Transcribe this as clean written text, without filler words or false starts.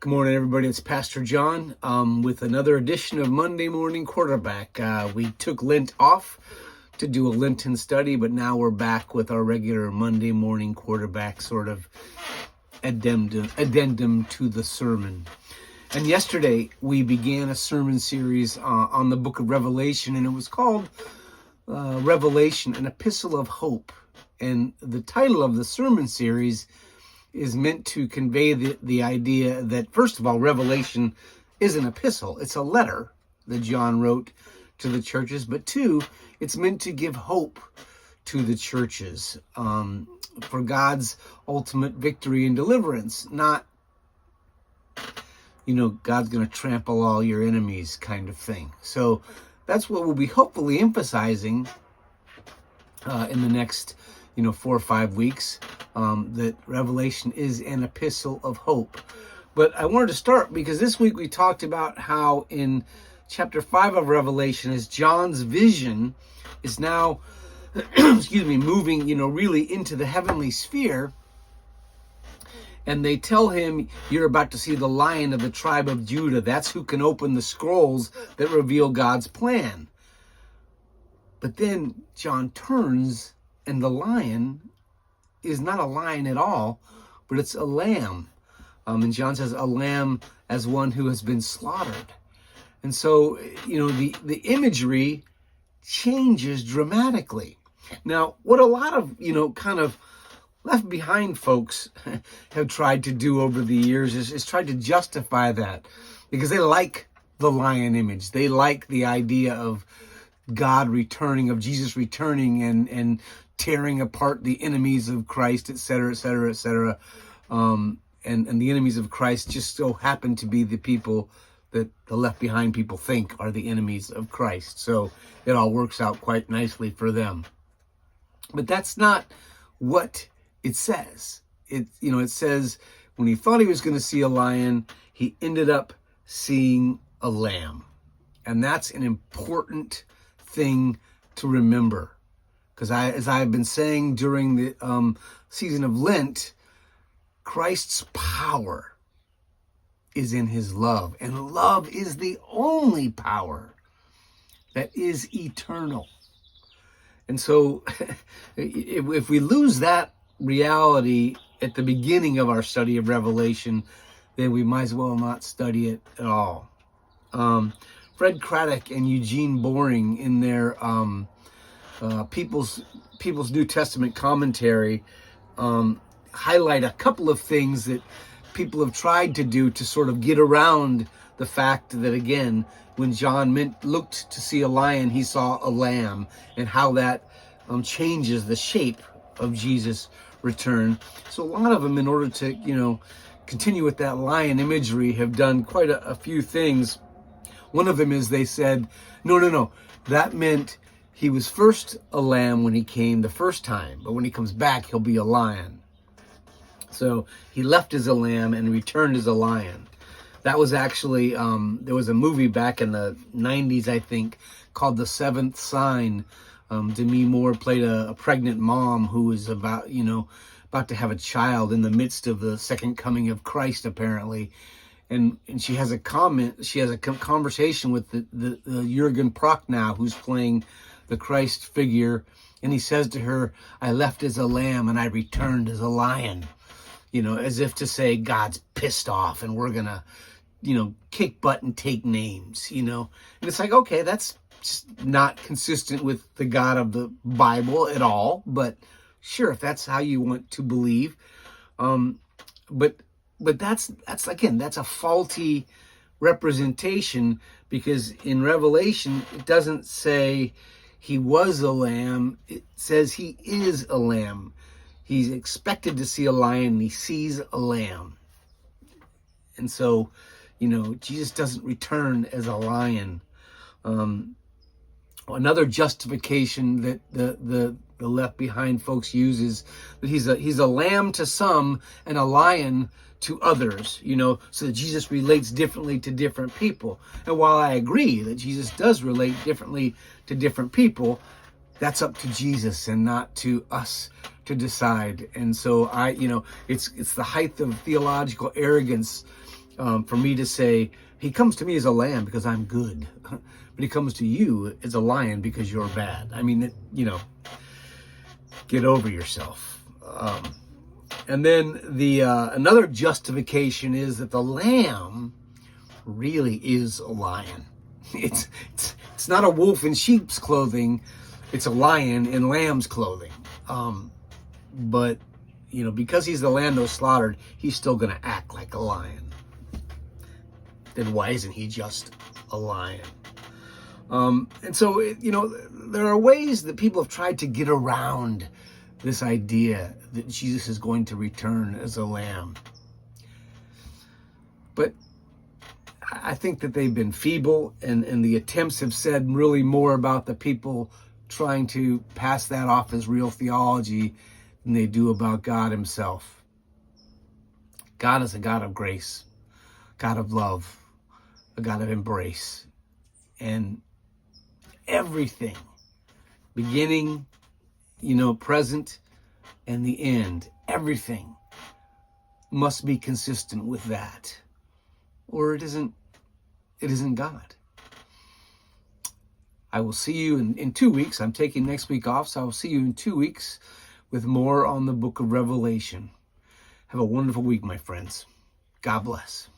Good morning, everybody. It's Pastor John with another edition of Monday Morning Quarterback. We took Lent off to do a Lenten study, but now we're back with our regular Monday Morning Quarterback sort of addendum to the sermon. And yesterday we began a sermon series on the book of Revelation, and it was called Revelation, an Epistle of Hope. And the title of the sermon series is meant to convey the idea that, first of all, Revelation is an epistle. It's a letter that John wrote to the churches. But two, it's meant to give hope to the churches for God's ultimate victory and deliverance. Not, God's going to trample all your enemies kind of thing. So that's what we'll be hopefully emphasizing in the next 4 or 5 weeks, that Revelation is an epistle of hope. But I wanted to start because this week we talked about how in chapter 5 of Revelation, as John's vision is now, moving, really into the heavenly sphere, and they tell him, you're about to see the Lion of the tribe of Judah. That's who can open the scrolls that reveal God's plan. But then John turns, and the lion is not a lion at all, but it's a lamb. And John says a lamb as one who has been slaughtered. And so, the imagery changes dramatically. Now, what a lot of, kind of left behind folks have tried to do over the years is tried to justify that because they like the lion image. They like the idea of God returning, of Jesus returning and tearing apart the enemies of Christ, et cetera, et cetera, et cetera. And the enemies of Christ just so happen to be the people that the left behind people think are the enemies of Christ. So it all works out quite nicely for them. But that's not what it says. It says when he thought he was going to see a lion, he ended up seeing a lamb. And that's an important thing to remember. Because as I've been saying during the season of Lent, Christ's power is in his love. And love is the only power that is eternal. And so if we lose that reality at the beginning of our study of Revelation, then we might as well not study it at all. Fred Craddock and Eugene Boring in their People's New Testament commentary highlight a couple of things that people have tried to do to sort of get around the fact that, again, when John looked to see a lion, he saw a lamb, and how that changes the shape of Jesus' return. So a lot of them, in order to, continue with that lion imagery, have done quite a few things. One of them is they said, no, that meant he was first a lamb when he came the first time, but when he comes back, he'll be a lion. So he left as a lamb and returned as a lion. That was actually, there was a movie back in the 90s, I think, called The Seventh Sign. Demi Moore played a pregnant mom who was about to have a child in the midst of the second coming of Christ, apparently. And she has a conversation with the Jürgen Prochnow, who's playing the Christ figure, and he says to her, I left as a lamb and I returned as a lion, as if to say God's pissed off and we're gonna, kick butt and take names, and it's like, okay, that's just not consistent with the God of the Bible at all, but sure, if that's how you want to believe. But that's a faulty representation, because in Revelation, it doesn't say he was a lamb. It says he is a lamb. He's expected to see a lion, and he sees a lamb. And so, Jesus doesn't return as a lion. Another justification that the left behind folks use is that he's a lamb to some and a lion to others, so that Jesus relates differently to different people. And while I agree that Jesus does relate differently to different people, that's up to Jesus and not to us to decide. And so it's the height of theological arrogance for me to say, he comes to me as a lamb because I'm good, but he comes to you as a lion because you're bad. I mean, get over yourself. And then the another justification is that the lamb really is a lion. It's not a wolf in sheep's clothing. It's a lion in lamb's clothing. But because he's the lamb that was slaughtered, he's still going to act like a lion. Then why isn't he just a lion? And so there are ways that people have tried to get around this idea that Jesus is going to return as a lamb. But I think that they've been feeble, and the attempts have said really more about the people trying to pass that off as real theology than they do about God himself. God is a God of grace, God of love, a God of embrace. And everything, beginning, present, and the end, everything must be consistent with that, or it isn't God. I will see you in 2 weeks. I'm taking next week off, so I will see you in 2 weeks with more on the book of Revelation. Have a wonderful week, my friends. God bless.